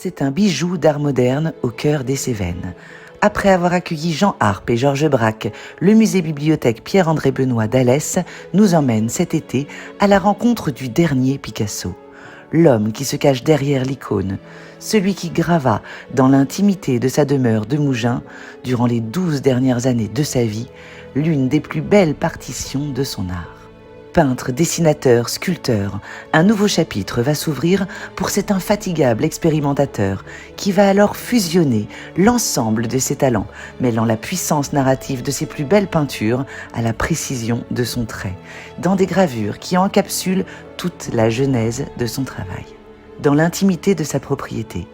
C'est un bijou d'art moderne au cœur des Cévennes. Après avoir accueilli Jean Arp et Georges Braque, le musée-bibliothèque Pierre-André Benoît d'Alès nous emmène cet été à la rencontre du dernier Picasso. L'homme qui se cache derrière l'icône, celui qui grava dans l'intimité de sa demeure de Mougins, durant les 12 dernières années de sa vie, l'une des plus belles partitions de son art. Peintre, dessinateur, sculpteur, un nouveau chapitre va s'ouvrir pour cet infatigable expérimentateur qui va alors fusionner l'ensemble de ses talents, mêlant la puissance narrative de ses plus belles peintures à la précision de son trait, dans des gravures qui encapsulent toute la genèse de son travail. Dans l'intimité de sa propriété,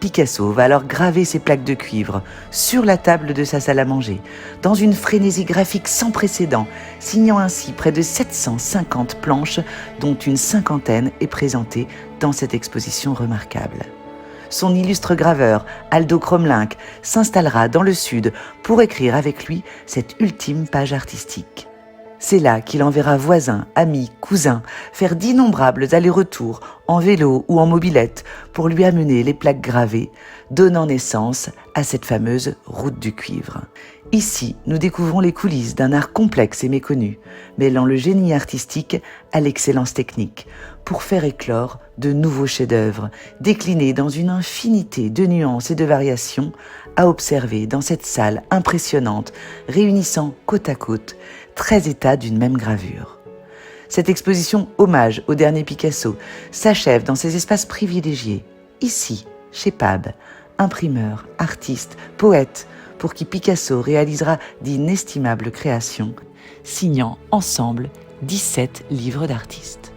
Picasso va alors graver ses plaques de cuivre sur la table de sa salle à manger, dans une frénésie graphique sans précédent, signant ainsi près de 750 planches, dont une cinquantaine est présentée dans cette exposition remarquable. Son illustre graveur, Aldo Cromlinck, s'installera dans le Sud pour écrire avec lui cette ultime page artistique. C'est là qu'il enverra voisins, amis, cousins, faire d'innombrables allers-retours en vélo ou en mobilette pour lui amener les plaques gravées, donnant naissance à cette fameuse route du cuivre. Ici, nous découvrons les coulisses d'un art complexe et méconnu, mêlant le génie artistique à l'excellence technique, pour faire éclore de nouveaux chefs-d'œuvre, déclinés dans une infinité de nuances et de variations, à observer dans cette salle impressionnante, réunissant côte à côte 13 états d'une même gravure. Cette exposition hommage au dernier Picasso s'achève dans ces espaces privilégiés, ici, chez Pab, imprimeur, artiste, poète, pour qui Picasso réalisera d'inestimables créations, signant ensemble 17 livres d'artistes.